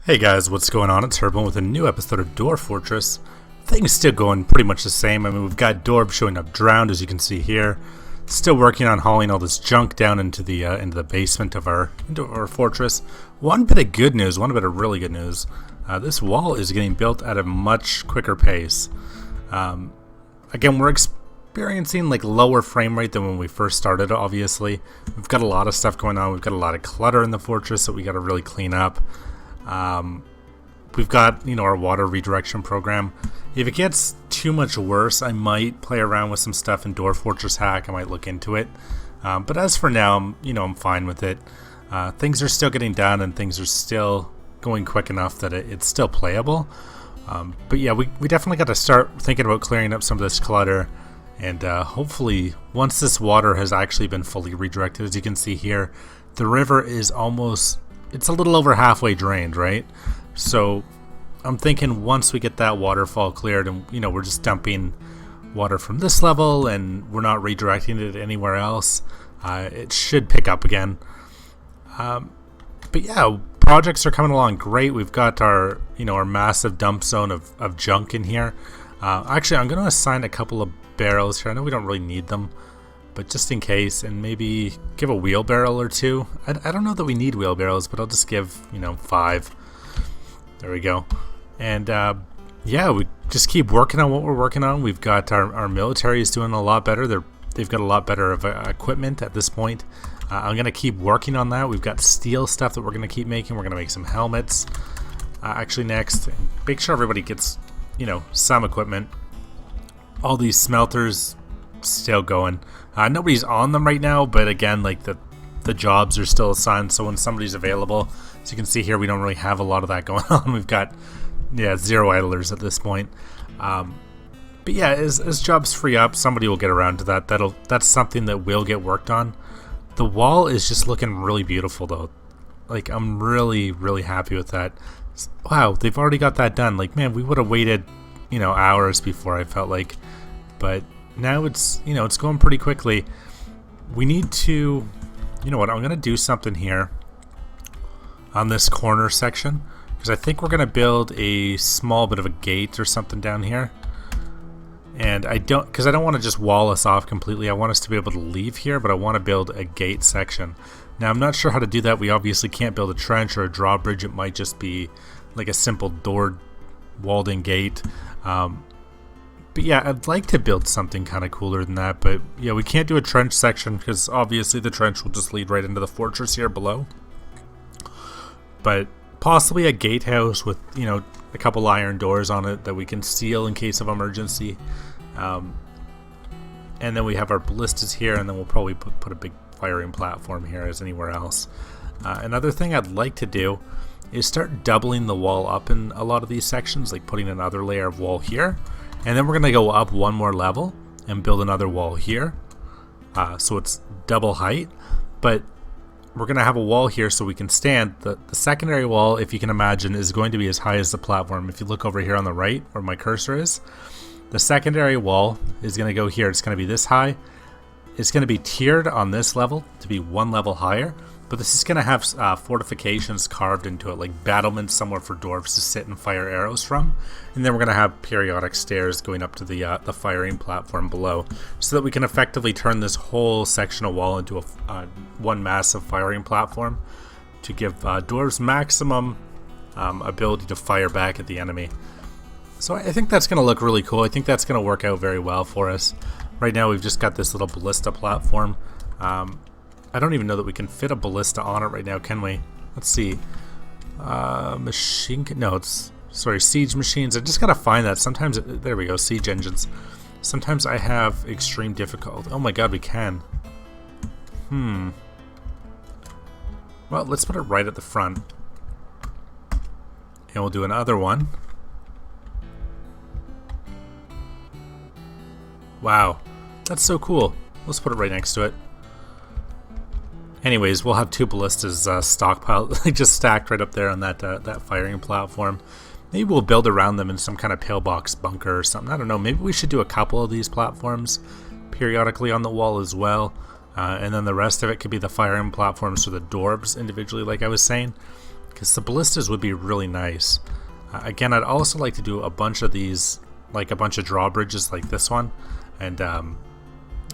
Hey guys, what's going on? It's Herblin with a new episode of Dwarf Fortress. Things still going pretty much the same. I mean, we've got Dwarves showing up drowned, as you can see here. Still working on hauling all this junk down into the basement of our fortress. One bit of good news, one bit of really good news. This wall is getting built at a much quicker pace. Again, we're experiencing like lower frame rate than when we first started. Obviously, we've got a lot of stuff going on. We've got a lot of clutter in the fortress that we got to really clean up. We've got, our water redirection program. If it gets too much worse, I might play around with some stuff in Dwarf Fortress hack. I might look into it. But as for now, I'm fine with it. Things are still getting done and things are still going quick enough that it's still playable. But yeah, we definitely got to start thinking about clearing up some of this clutter. And hopefully, once this water has actually been fully redirected, as you can see here, the river is it's a little over halfway drained, right? So I'm thinking once we get that waterfall cleared and, we're just dumping water from this level and we're not redirecting it anywhere else, it should pick up again. But yeah, projects are coming along great. We've got our massive dump zone of junk in here. Actually, I'm going to assign a couple of barrels here. I know we don't really need them, but just in case, and maybe give a wheelbarrow or two. I don't know that we need wheelbarrows, but I'll just give, 5. There we go. And yeah, we just keep working on what we're working on. We've got our military is doing a lot better. They've got a lot better of equipment at this point. I'm going to keep working on that. We've got steel stuff that we're going to keep making. We're going to make some helmets. Actually, next, make sure everybody gets, some equipment. All these smelters still going. Nobody's on them right now, but again, like the jobs are still assigned, so when somebody's available, as you can see here, we don't really have a lot of that going on. We've got 0 idlers at this point. But yeah, as jobs free up, somebody will get around to that. That's something that will get worked on. The wall is just looking really beautiful though. Like, I'm really, really happy with that. Wow, they've already got that done. Like, man, we would have waited, hours before, I felt like. But now it's going pretty quickly. We need to, I'm going to do something here on this corner section, because I think we're going to build a small bit of a gate or something down here. And because I don't want to just wall us off completely. I want us to be able to leave here, but I want to build a gate section. Now, I'm not sure how to do that. We obviously can't build a trench or a drawbridge. It might just be like a simple door walled in gate. But yeah, I'd like to build something kind of cooler than that. But yeah, we can't do a trench section because obviously the trench will just lead right into the fortress here below. But possibly a gatehouse with, a couple iron doors on it that we can seal in case of emergency. And then we have our ballistas here, and then we'll probably put a big firing platform here as anywhere else. Another thing I'd like to do is start doubling the wall up in a lot of these sections, like putting another layer of wall here. And then we're going to go up one more level and build another wall here. So it's double height. But we're going to have a wall here so we can stand. The secondary wall, if you can imagine, is going to be as high as the platform. If you look over here on the right where my cursor is, the secondary wall is going to go here. It's going to be this high. It's going to be tiered on this level to be one level higher. But this is going to have fortifications carved into it, like battlements somewhere for dwarves to sit and fire arrows from. And then we're going to have periodic stairs going up to the firing platform below, so that we can effectively turn this whole section of wall into one massive firing platform to give dwarves maximum ability to fire back at the enemy. So I think that's going to look really cool. I think that's going to work out very well for us. Right now we've just got this little ballista platform. I don't even know that we can fit a ballista on it right now, can we? Let's see. Siege machines. I just gotta find that. Sometimes, there we go, siege engines. Sometimes I have extreme difficulty. Oh my god, we can. Well, let's put it right at the front. And we'll do another one. Wow, that's so cool. Let's put it right next to it. Anyways, we'll have 2 ballistas stockpiled, just stacked right up there on that firing platform. Maybe we'll build around them in some kind of pillbox bunker or something. I don't know. Maybe we should do a couple of these platforms periodically on the wall as well. And then the rest of it could be the firing platforms for the dwarves individually, like I was saying. because the ballistas would be really nice. Again, I'd also like to do a bunch of these, like a bunch of drawbridges like this one, and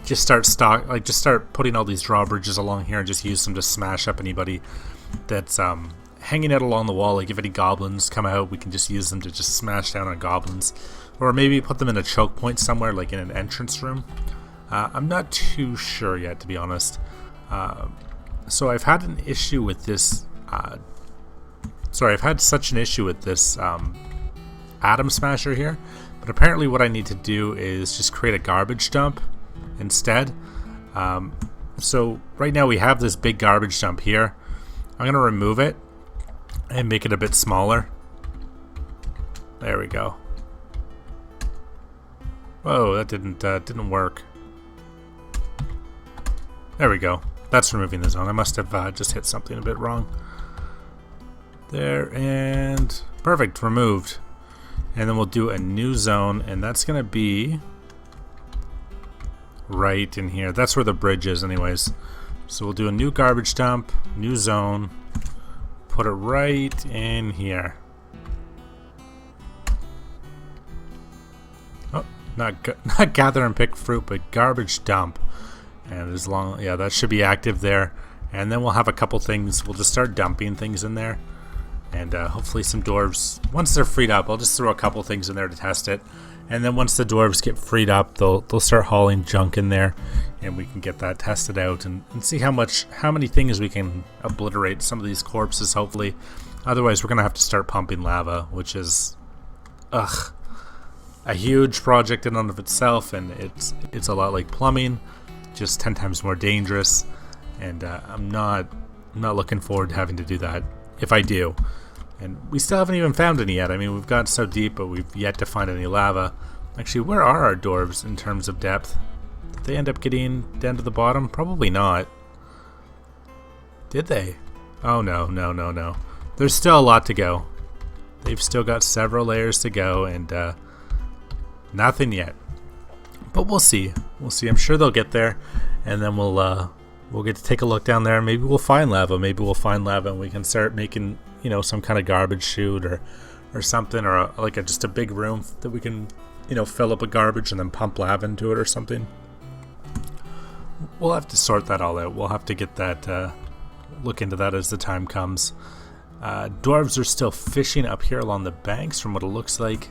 just start putting all these drawbridges along here and just use them to smash up anybody that's hanging out along the wall. Like if any goblins come out, we can just use them to just smash down on goblins, or maybe put them in a choke point somewhere, like in an entrance room. I'm not too sure yet, to be honest. So I've had an issue with this. I've had such an issue with this atom smasher here, but apparently what I need to do is just create a garbage dump instead. So right now we have this big garbage dump here. I'm gonna remove it and make it a bit smaller. There we go. Whoa, that didn't work. There we go. That's removing the zone. I must have just hit something a bit wrong. There, and perfect, removed. And then we'll do a new zone, and that's gonna be right in here. That's where the bridge is anyways. So we'll do a new garbage dump, new zone, put it right in here. Oh, not gather and pick fruit, but garbage dump. And as long, yeah, that should be active there. And then we'll have a couple things. We'll just start dumping things in there. And hopefully some dwarves, once they're freed up, I'll just throw a couple things in there to test it. And then once the dwarves get freed up, they'll start hauling junk in there, and we can get that tested out and see how many things we can obliterate some of these corpses, hopefully. Otherwise, we're gonna have to start pumping lava, which is a huge project in and of itself, and it's a lot like plumbing, just 10 times more dangerous. And I'm not looking forward to having to do that, if I do. And we still haven't even found any yet. I mean, we've got so deep, but we've yet to find any lava. Actually, where are our dwarves in terms of depth? Did they end up getting down to the bottom? Probably not. Did they? Oh, no. There's still a lot to go. They've still got several layers to go, and nothing yet. But we'll see. We'll see. I'm sure they'll get there, and then we'll get to take a look down there. Maybe we'll find lava. Maybe we'll find lava, and we can start making, some kind of garbage chute or something, or just a big room that we can, fill up with garbage and then pump lava into it or something. We'll have to sort that all out. We'll have to get that, look into that as the time comes. Dwarves are still fishing up here along the banks from what it looks like.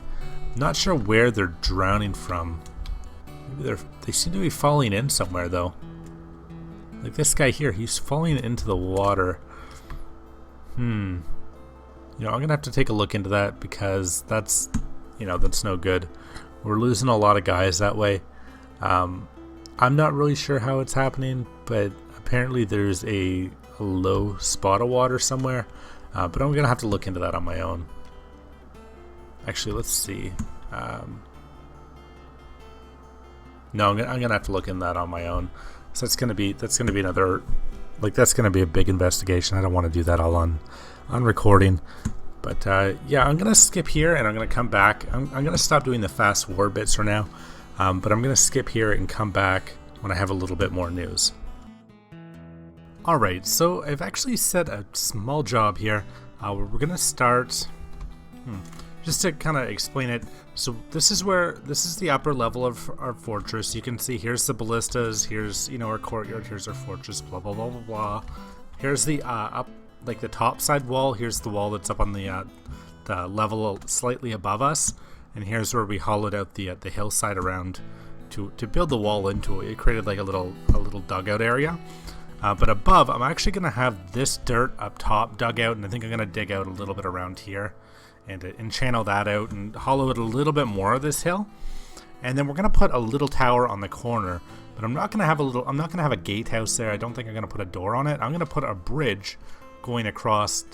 Not sure where they're drowning from. Maybe they seem to be falling in somewhere though. Like this guy here, he's falling into the water. I'm gonna have to take a look into that, because that's no good. We're losing a lot of guys that way. I'm not really sure how it's happening, but apparently there's a low spot of water somewhere. But I'm gonna have to look into that on my own. Actually, let's see. No, I'm gonna have to look into that on my own. So that's gonna be another, that's gonna be a big investigation. I don't want to do that all on recording. But yeah, I'm gonna skip here and I'm gonna come back. I'm gonna stop doing the fast war bits for now. But I'm gonna skip here and come back when I have a little bit more news. Alright, so I've actually set a small job here. We're gonna start, just to kind of explain it. So this is the upper level of our fortress. You can see here's the ballistas, here's our courtyard, here's our fortress, blah blah blah blah blah. Here's the the top side wall. Here's the wall that's up on the level slightly above us, and here's where we hollowed out the hillside around to build the wall into it. It created like a little dugout area. But above, I'm actually gonna have this dirt up top dug out, and I think I'm gonna dig out a little bit around here, and channel that out and hollow it a little bit more of this hill. And then we're gonna put a little tower on the corner, but I'm not gonna have a gatehouse there. I don't think I'm gonna put a door on it. I'm gonna put a bridge going across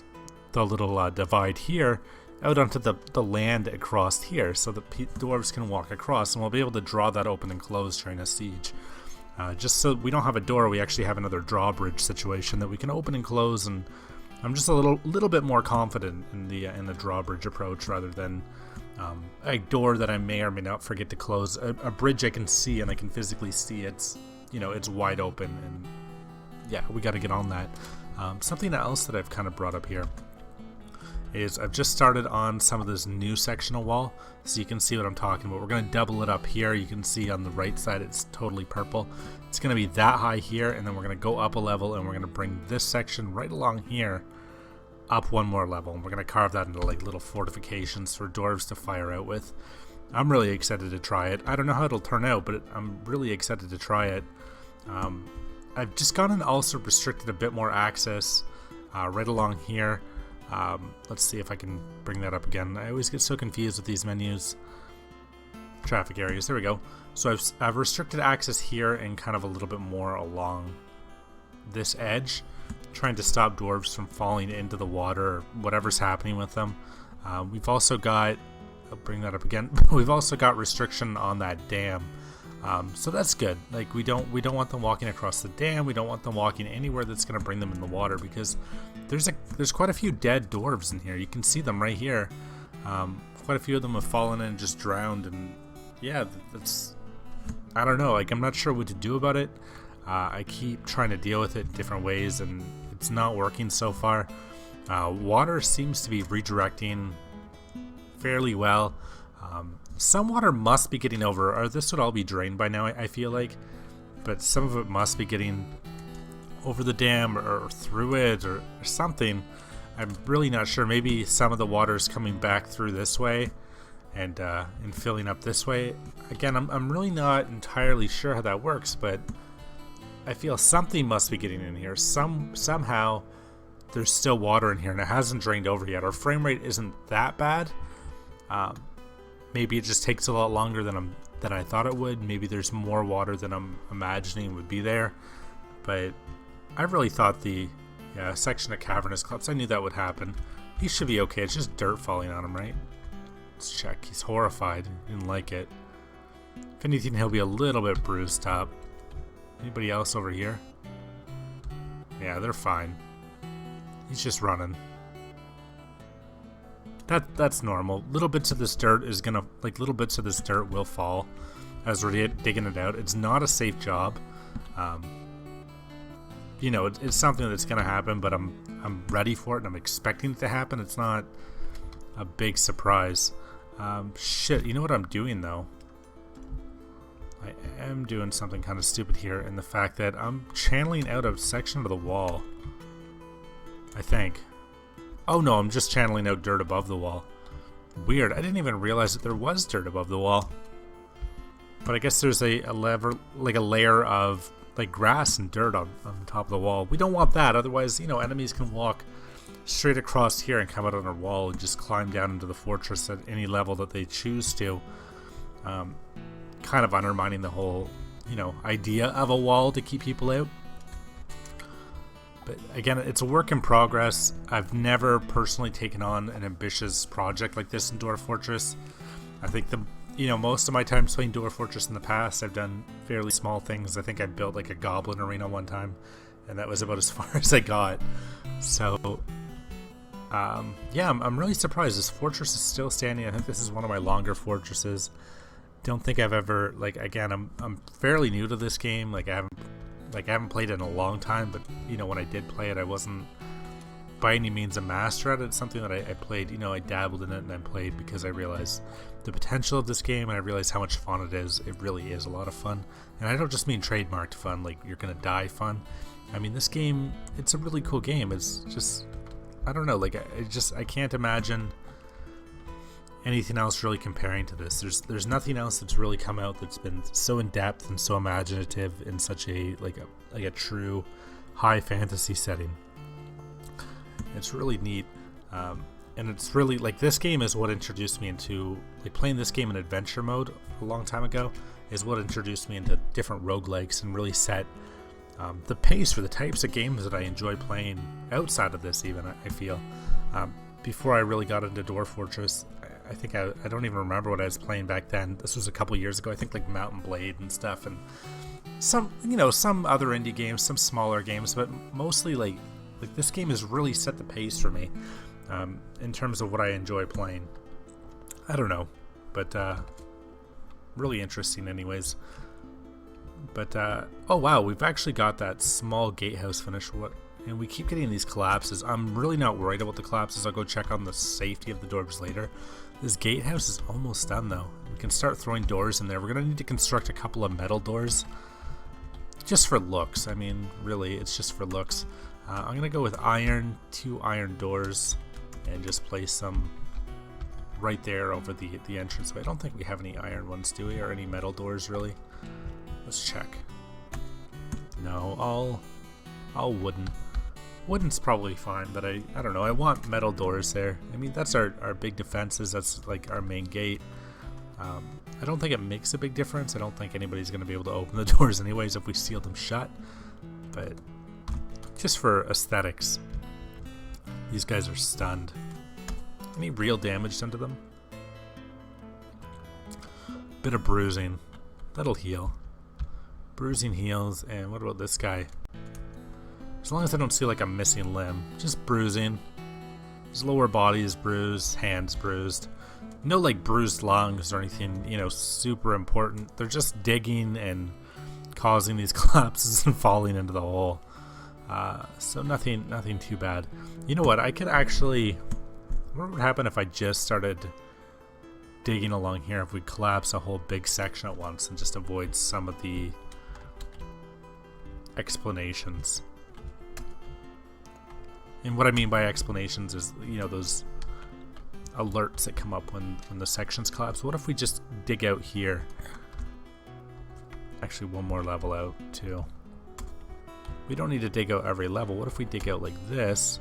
the little divide here out onto the land across here, so the dwarves can walk across, and we'll be able to draw that open and close during a siege. Just so we don't have a door, we actually have another drawbridge situation that we can open and close, and I'm just a little bit more confident in the drawbridge approach rather than a door that I may or may not forget to close. A bridge I can see and I can physically see it's wide open, and yeah, we got to get on that. Something else that I've kind of brought up here is I've just started on some of this new sectional wall, so you can see what I'm talking about. We're going to double it up here. You can see on the right side it's totally purple. It's going to be that high here, and then we're going to go up a level, and we're going to bring this section right along here up one more level, and we're going to carve that into like little fortifications for dwarves to fire out with. I'm really excited to try it. I don't know how it'll turn out, but I'm really excited to try it. I've just gone and also restricted a bit more access right along here. Let's see if I can bring that up again. I always get so confused with these menus. Traffic areas, there we go. So I've restricted access here and kind of a little bit more along this edge, trying to stop dwarves from falling into the water or whatever's happening with them. We've also got, I'll bring that up again. We've also got restriction on that dam. So that's good. Like we don't want them walking across the dam. We don't want them walking anywhere that's going to bring them in the water, because there's quite a few dead dwarves in here. You can see them right here. Quite a few of them have fallen in and just drowned, and yeah, that's, I don't know. Like I'm not sure what to do about it. I keep trying to deal with it different ways, and it's not working so far. Water seems to be redirecting fairly well. Some water must be getting over, or this would all be drained by now, I feel like. But some of it must be getting over the dam or through it or something. I'm really not sure. Maybe some of the water is coming back through this way and filling up this way. Again, I'm really not entirely sure how that works, but I feel something must be getting in here. Somehow there's still water in here and it hasn't drained over yet. Our frame rate isn't that bad. Maybe it just takes a lot longer than I thought it would. Maybe there's more water than I'm imagining would be there. But I really thought the section of cavernous cliffs, I knew that would happen. He should be okay. It's just dirt falling on him, right? Let's check. He's horrified. He didn't like it. If anything, he'll be a little bit bruised up. Anybody else over here? Yeah, they're fine. He's just running. That's normal. Little bits of this dirt will fall as we're digging it out. It's not a safe job. You know, it's something that's gonna happen, but I'm ready for it and I'm expecting it to happen. It's not a big surprise. Shit, you know what I'm doing though? I am doing something kind of stupid here in the fact that I'm channeling out a section of the wall. I think. Oh no, I'm just channeling out dirt above the wall. Weird, I didn't even realize that there was dirt above the wall. But I guess there's a layer of like grass and dirt on top of the wall. We don't want that, otherwise, you know, enemies can walk straight across here and come out on our wall and just climb down into the fortress at any level that they choose to. Kind of undermining the whole, you know, idea of a wall to keep people out. But again, it's a work in progress. I've never personally taken on an ambitious project like this in Dwarf Fortress. I think most of my time playing Dwarf Fortress in the past, I've done fairly small things. I think I built like a goblin arena one time, and that was about as far as I got. So, yeah, I'm really surprised this fortress is still standing. I think this is one of my longer fortresses. Don't think I've ever, like, again, I'm fairly new to this game. Like I haven't played it in a long time, but you know, when I did play it, I wasn't by any means a master at it. It's something that I played, you know, I dabbled in it and I played because I realized the potential of this game, and I realized how much fun it is. It really is a lot of fun, and I don't just mean trademarked fun, like you're gonna die fun. I mean, this game, it's a really cool game. It's just, I don't know, like I can't imagine anything else really comparing to this. There's nothing else that's really come out that's been so in depth and so imaginative in such a true high fantasy setting. It's really neat, and it's really like this game is what introduced me into like playing this game in adventure mode a long time ago. Is what introduced me into different roguelikes and really set the pace for the types of games that I enjoy playing outside of this. Even I feel before I really got into Dwarf Fortress, I think I don't even remember what I was playing back then. This was a couple years ago. I think like Mountain Blade and stuff, and some other indie games, some smaller games, but mostly like this game has really set the pace for me in terms of what I enjoy playing. I don't know, but really interesting anyways. But oh wow, we've actually got that small gatehouse finished. What and we keep getting these collapses. I'm really not worried about the collapses. I'll go check on the safety of the dwarves later. This gatehouse is almost done though. We can start throwing doors in there. We're going to need to construct a couple of metal doors. Just for looks. I mean, really, it's just for looks. I'm going to go with iron, 2 iron doors, and just place some right there over the entranceway. I don't think we have any iron ones, do we? Or any metal doors, really? Let's check. No, all wooden. Wooden's probably fine, but I don't know. I want metal doors there. I mean, that's our big defenses. That's like our main gate. I don't think it makes a big difference. I don't think anybody's going to be able to open the doors anyways if we seal them shut. But just for aesthetics, these guys are stunned. Any real damage done to them? Bit of bruising. That'll heal. Bruising heals. And what about this guy? As long as I don't see like a missing limb. Just bruising. His lower body is bruised. Hands bruised. No like bruised lungs or anything, you know, super important. They're just digging and causing these collapses and falling into the hole. So nothing too bad. You know what? I could actually... What would happen if I just started digging along here, if we collapse a whole big section at once and just avoid some of the explanations? And what I mean by explanations is, you know, those alerts that come up when the sections collapse. What if we just dig out here? Actually, one more level out, too. We don't need to dig out every level. What if we dig out like this?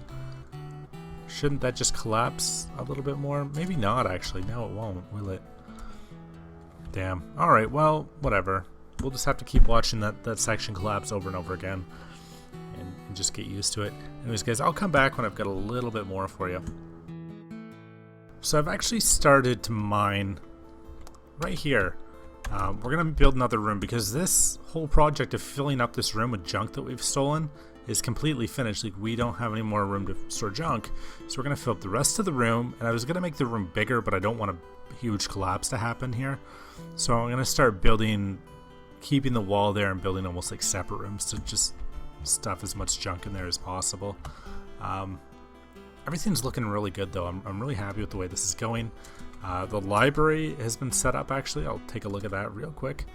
Shouldn't that just collapse a little bit more? Maybe not, actually. No, it won't, will it? Damn. Alright, well, whatever. We'll just have to keep watching that section collapse over and over again. And just get used to it. Anyways, guys, I'll come back when I've got a little bit more for you. So I've actually started to mine right here. We're going to build another room because this whole project of filling up this room with junk that we've stolen is completely finished. Like, we don't have any more room to store junk, so we're going to fill up the rest of the room. And I was going to make the room bigger, but I don't want a huge collapse to happen here, so I'm going to start building, keeping the wall there and building almost like separate rooms to just stuff as much junk in there as possible. Everything's looking really good though. I'm really happy with the way this is going. The library has been set up actually. I'll take a look at that real quick.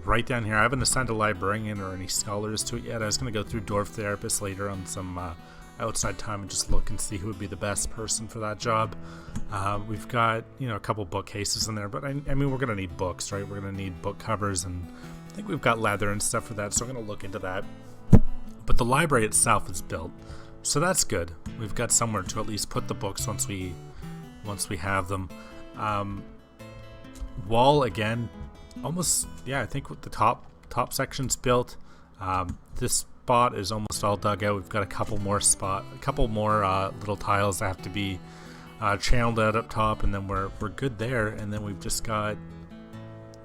Right down here, I haven't assigned a librarian or any scholars to it yet. I was going to go through Dwarf Therapists later on some outside time and just look and see who would be the best person for that job. We've got, you know, a couple bookcases in there, but I mean, we're going to need books, right? We're going to need book covers, and I think we've got leather and stuff for that, so I'm going to look into that. But the library itself is built, so that's good. We've got somewhere to at least put the books once we have them. Wall again, almost, yeah, I think with the top section's built. This spot is almost all dug out. We've got a couple more little tiles that have to be channeled out up top, and then we're good there. And then we've just got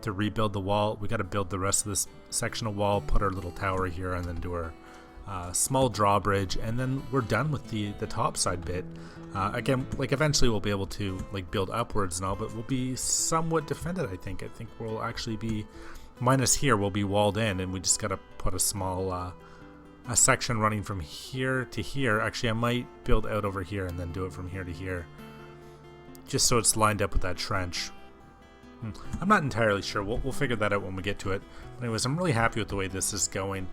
to rebuild the wall. We got to build the rest of this section of wall, put our little tower here, and then do our small drawbridge, and then we're done with the top side bit. Again, like, eventually we'll be able to like build upwards and all, but we'll be somewhat defended. I think we'll actually be, minus here, we'll be walled in, and we just got to put a small a section running from here to here. Actually, I might build out over here and then do it from here to here, just so it's lined up with that trench. I'm not entirely sure. We'll figure that out when we get to it. But anyways, I'm really happy with the way this is going.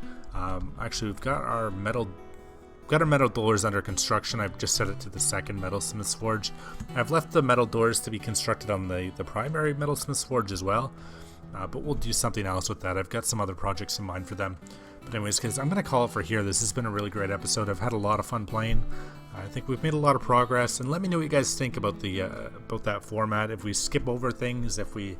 Actually, we've got our metal doors under construction. I've just set it to the second metalsmith's forge. I've left the metal doors to be constructed on the primary metalsmith's forge as well. But we'll do something else with that. I've got some other projects in mind for them. But anyways, guys, I'm going to call it for here. This has been a really great episode. I've had a lot of fun playing. I think we've made a lot of progress, and let me know what you guys think about about that format. If we skip over things, if we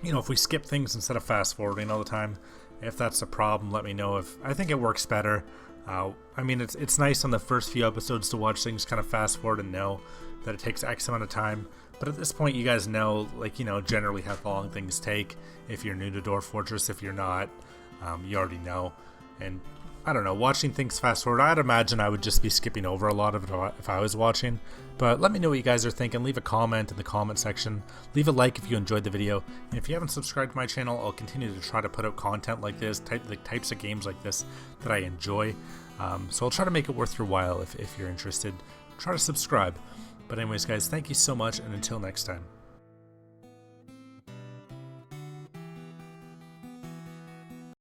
if we skip things instead of fast forwarding all the time, if that's a problem, let me know. If I think it works better. I mean, it's nice on the first few episodes to watch things kind of fast forward and know that it takes X amount of time. But at this point, you guys know, like, generally how long things take. If you're new to Dwarf Fortress, if you're not, you already know. And I don't know, watching things fast forward, I'd imagine I would just be skipping over a lot of it if I was watching. But let me know what you guys are thinking. Leave a comment in the comment section. Leave a like if you enjoyed the video. And if you haven't subscribed to my channel, I'll continue to try to put out content like this, types of games like this that I enjoy. So I'll try to make it worth your while if you're interested. Try to subscribe. But anyways, guys, thank you so much, and until next time.